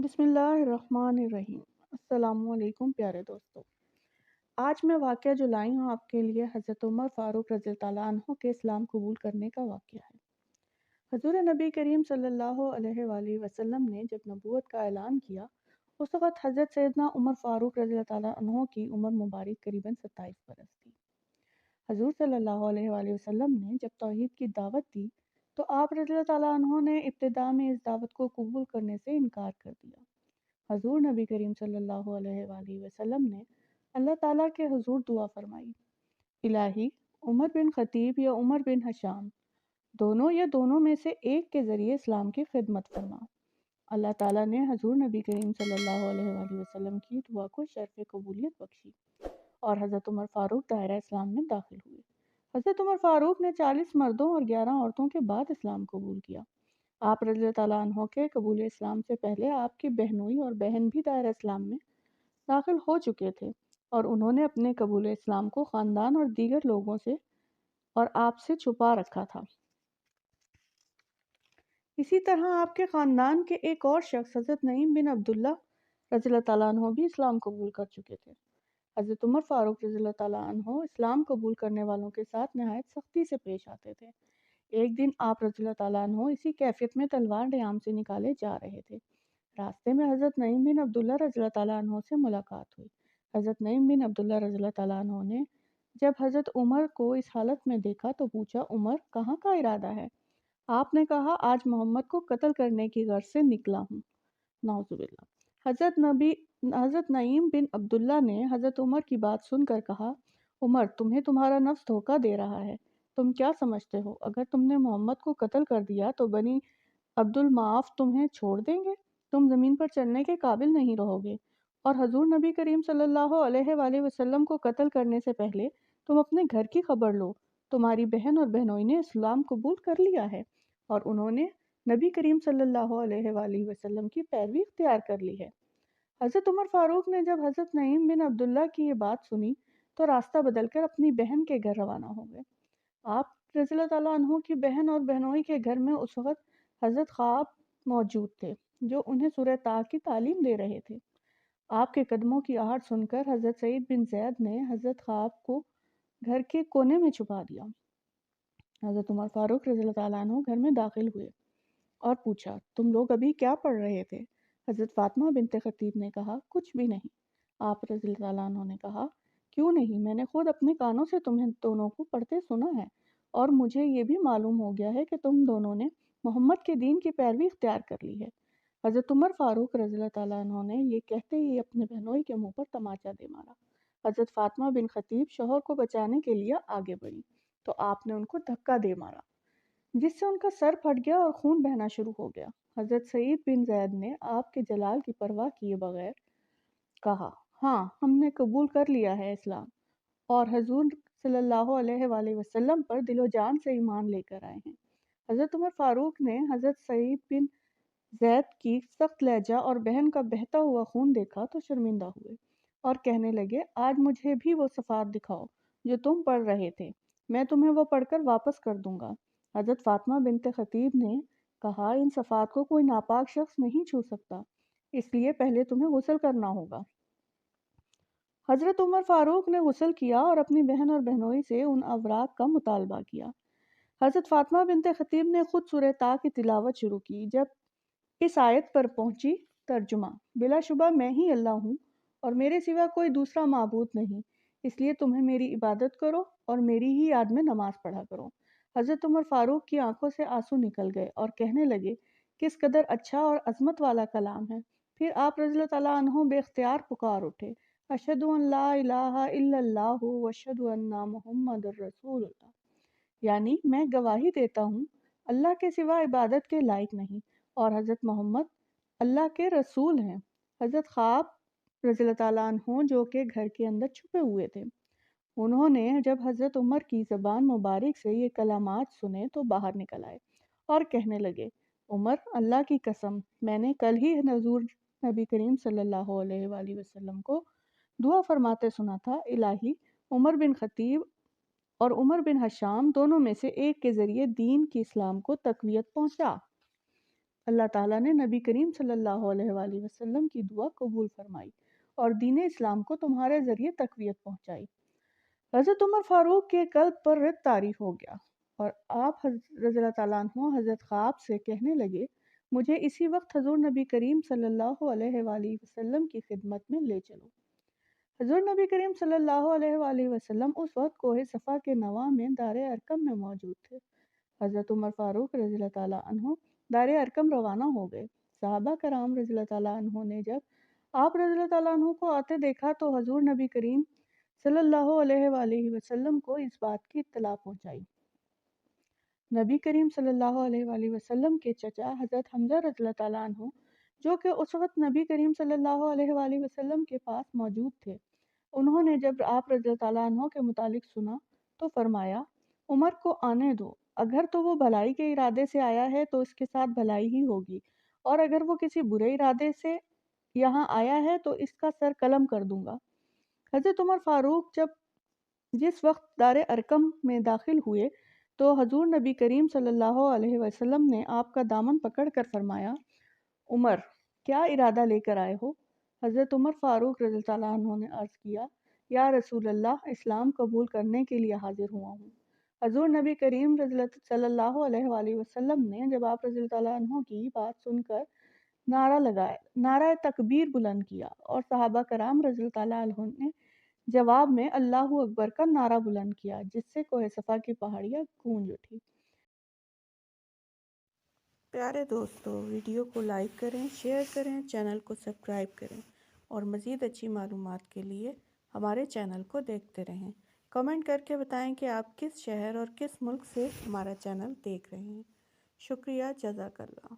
بسم اللہ الرحمن الرحیم۔ السلام علیکم پیارے دوستو، آج میں واقعہ جو لائی ہوں آپ کے لیے حضرت عمر فاروق رضی اللہ عنہ کے اسلام قبول کرنے کا واقعہ ہے۔ حضور نبی کریم صلی اللہ علیہ وآلہ وسلم نے جب نبوت کا اعلان کیا، اس وقت حضرت سیدنا عمر فاروق رضی اللہ عنہ کی عمر مبارک قریباً 27 برس تھی۔ حضور صلی اللہ علیہ وآلہ وسلم نے جب توحید کی دعوت دی تو آپ رضی اللہ عنہ نے ابتدا میں اس دعوت کو قبول کرنے سے انکار کر دیا۔ حضور نبی کریم صلی اللہ علیہ وآلہ وسلم نے اللہ تعالیٰ کے حضور دعا فرمائی، الہی عمر بن خطیب یا عمر بن حشام دونوں یا دونوں میں سے ایک کے ذریعے اسلام کی خدمت فرما۔ اللہ تعالیٰ نے حضور نبی کریم صلی اللہ علیہ وآلہ وسلم کی دعا کو شرف قبولیت بخشی اور حضرت عمر فاروق دائرہ اسلام میں داخل ہوئے۔ حضرت عمر فاروق نے 40 مردوں اور 11 عورتوں کے بعد اسلام قبول کیا۔ آپ رضی اللہ عنہ کے قبول اسلام سے پہلے آپ کی بہنوئی اور بہن بھی دائرہ اسلام میں داخل ہو چکے تھے اور انہوں نے اپنے قبول اسلام کو خاندان اور دیگر لوگوں سے اور آپ سے چھپا رکھا تھا۔ اسی طرح آپ کے خاندان کے ایک اور شخص حضرت نعیم بن عبداللہ رضی اللہ عنہ بھی اسلام قبول کر چکے تھے۔ حضرت عمر فاروق رضی اللہ عنہ اسلام قبول کرنے والوں کے ساتھ نہایت سختی سے پیش آتے تھے۔ ایک دن آپ رضی اللہ عنہ اسی کیفیت میں تلوار ریام سے نکالے جا رہے تھے۔ راستے میں حضرت نعیم بن عبداللہ رضی اللہ عنہ سے ملاقات ہوئی۔ حضرت نعیم بن عبداللہ رضی اللہ عنہ نے جب حضرت عمر کو اس حالت میں دیکھا تو پوچھا، عمر کہاں کا ارادہ ہے؟ آپ نے کہا، آج محمد کو قتل کرنے کی غرض سے نکلا ہوں۔ نعوذ باللہ۔ حضرت نعیم بن عبداللہ نے حضرت عمر کی بات سن کر کہا، عمر تمہیں تمہارا نفس دھوکہ دے رہا ہے۔ تم کیا سمجھتے ہو اگر تم نے محمد کو قتل کر دیا تو بنی عبد المعاف تمہیں چھوڑ دیں گے؟ تم زمین پر چلنے کے قابل نہیں رہو گے، اور حضور نبی کریم صلی اللہ علیہ وآلہ وسلم کو قتل کرنے سے پہلے تم اپنے گھر کی خبر لو۔ تمہاری بہن اور بہنوئی نے اسلام قبول کر لیا ہے اور انہوں نے نبی کریم صلی اللہ علیہ وآلہ وسلم کی پیروی اختیار کر لی ہے۔ حضرت عمر فاروق نے جب حضرت نعیم بن عبداللہ کی یہ بات سنی تو راستہ بدل کر اپنی بہن کے گھر روانہ ہو گئے۔ آپ رضی اللہ عنہ کی بہن اور بہنوئی کے گھر میں اس وقت حضرت خواب موجود تھے جو انہیں سورہ طٰ کی تعلیم دے رہے تھے۔ آپ کے قدموں کی آہٹ سن کر حضرت سعید بن زید نے حضرت خواب کو گھر کے کونے میں چھپا دیا۔ حضرت عمر فاروق رضی اللہ عنہ گھر میں داخل ہوئے اور پوچھا، تم لوگ ابھی کیا پڑھ رہے تھے؟ حضرت فاطمہ بنت خطیب نے کہا، کچھ بھی نہیں۔ آپ رضی اللہ عنہ نے کہا، کیوں نہیں؟ میں نے خود اپنے کانوں سے تمہیں دونوں کو پڑھتے سنا ہے اور مجھے یہ بھی معلوم ہو گیا ہے کہ تم دونوں نے محمد کے دین کی پیروی اختیار کر لی ہے۔ حضرت عمر فاروق رضی اللہ عنہ نے یہ کہتے ہی اپنے بہنوئی کے منہ پر تماچا دے مارا۔ حضرت فاطمہ بن خطیب شوہر کو بچانے کے لیے آگے بڑھی تو آپ نے ان کو دھکا دے مارا جس سے ان کا سر پھٹ گیا اور خون بہنا شروع ہو گیا۔ حضرت سعید بن زید نے آپ کے جلال کی پرواہ کیے بغیر کہا، ہاں ہم نے قبول کر لیا ہے اسلام اور حضور صلی اللہ علیہ وآلہ وسلم پر دل و جان سے ایمان لے کر آئے ہیں۔ حضرت عمر فاروق نے حضرت سعید بن زید کی سخت لہجہ اور بہن کا بہتا ہوا خون دیکھا تو شرمندہ ہوئے اور کہنے لگے، آج مجھے بھی وہ صفات دکھاؤ جو تم پڑھ رہے تھے، میں تمہیں وہ پڑھ کر واپس کر دوں گا۔ حضرت فاطمہ بنت خطیب نے کہا، ان صفات کو کوئی ناپاک شخص نہیں چھو سکتا، اس لیے پہلے تمہیں غسل کرنا ہوگا۔ حضرت عمر فاروق نے غسل کیا اور اپنی بہن اور بہنوئی سے ان اوراق کا مطالبہ کیا۔ حضرت فاطمہ بنت خطیب نے خود سورہ طٰ کی تلاوت شروع کی۔ جب اس آیت پر پہنچی، ترجمہ، بلا شبہ میں ہی اللہ ہوں اور میرے سوا کوئی دوسرا معبود نہیں، اس لیے تمہیں میری عبادت کرو اور میری ہی یاد میں نماز پڑھا کرو۔ حضرت عمر فاروق کی آنکھوں سے آنسو نکل گئے اور کہنے لگے، کس قدر اچھا اور عظمت والا کلام ہے۔ پھر آپ رضی اللہ عنہ بے اختیار پکار اٹھے، اشہد ان لا الہ الا اللہ واشہد ان محمد الرسول اللہ، یعنی میں گواہی دیتا ہوں اللہ کے سوا عبادت کے لائق نہیں اور حضرت محمد اللہ کے رسول ہیں۔ حضرت خواب رضی اللہ عنہ جو کہ گھر کے اندر چھپے ہوئے تھے، انہوں نے جب حضرت عمر کی زبان مبارک سے یہ کلمات سنے تو باہر نکل آئے اور کہنے لگے، عمر اللہ کی قسم، میں نے کل ہی حضور نبی کریم صلی اللہ علیہ وآلہ وسلم کو دعا فرماتے سنا تھا، الہی عمر بن خطیب اور عمر بن حشام دونوں میں سے ایک کے ذریعے دین کی اسلام کو تقویت پہنچا۔ اللہ تعالیٰ نے نبی کریم صلی اللہ علیہ وآلہ وسلم کی دعا قبول فرمائی اور دین اسلام کو تمہارے ذریعے تقویت پہنچائی۔ حضرت عمر فاروق کے قلب پر رت طاری ہو گیا اور آپ رضی اللہ تعالیٰ عنہ حضرت خواب سے کہنے لگے، مجھے اسی وقت حضور نبی کریم صلی اللہ علیہ وآلہ وسلم کی خدمت میں لے چلو۔ حضور نبی کریم صلی اللہ علیہ وآلہ وسلم اس وقت کوہ صفا کے نواں میں دار ارقم میں موجود تھے۔ حضرت عمر فاروق رضی اللہ تعالیٰ عنہ دار ارقم روانہ ہو گئے۔ صحابہ کرام رضی اللہ تعالیٰ عنہ نے جب آپ رضی اللہ تعالیٰ عنہ کو آتے دیکھا تو حضور نبی کریم صلی اللہ علیہ وآلہ وسلم کو اس بات کی اطلاع پہنچائی۔ نبی کریم صلی اللہ علیہ وآلہ وسلم کے چچا حضرت حمزہ رضی اللہ تعالیٰ عنہ جو کہ اس وقت نبی کریم صلی اللہ علیہ وآلہ وسلم کے پاس موجود تھے، انہوں نے جب آپ رضی اللہ تعالیٰ عنہ کے متعلق سنا تو فرمایا، عمر کو آنے دو، اگر تو وہ بھلائی کے ارادے سے آیا ہے تو اس کے ساتھ بھلائی ہی ہوگی، اور اگر وہ کسی برے ارادے سے یہاں آیا ہے تو اس کا سر قلم کر دوں گا۔ حضرت عمر فاروق جس وقت دار ارقم میں داخل ہوئے تو حضور نبی کریم صلی اللہ علیہ وسلم نے آپ کا دامن پکڑ کر فرمایا، عمر کیا ارادہ لے کر آئے ہو؟ حضرت عمر فاروق رضی اللہ عنہ نے عرض کیا، یا رسول اللہ، اسلام قبول کرنے کے لیے حاضر ہوا ہوں۔ حضور نبی کریم صلی اللہ علیہ وآلہ وسلم نے جب آپ رضی اللہ عنہ کی بات سن کر نعرہ لگایا، نعرہ تکبیر بلند کیا، اور صحابہ کرام رضی اللہ عنہ نے جواب میں اللہ اکبر کا نعرہ بلند کیا، جس سے کوہ صفا کی پہاڑیاں گونج اٹھی۔ پیارے دوستو، ویڈیو کو لائک کریں، شیئر کریں، چینل کو سبسکرائب کریں اور مزید اچھی معلومات کے لیے ہمارے چینل کو دیکھتے رہیں۔ کمنٹ کر کے بتائیں کہ آپ کس شہر اور کس ملک سے ہمارا چینل دیکھ رہے ہیں۔ شکریہ، جزاک اللہ۔